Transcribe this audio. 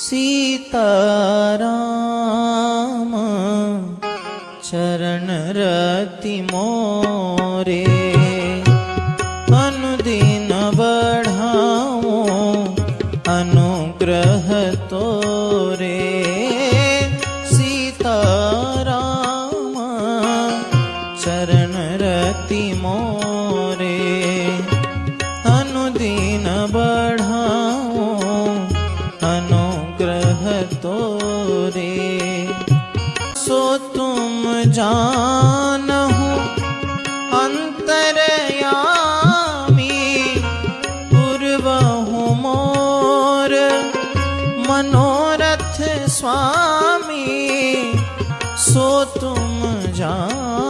सीताराम चरण रति मोरे अनुदिन बढ़ाओ अनुग्रह तोरे। सीताराम चरण रति मोरे अनुदिन बढ़ाओ अनुग्रह तोरे। सो तुम जानहु अंतरयामी पूर्वहु मोर मनोरथ स्वामी। सो तुम जान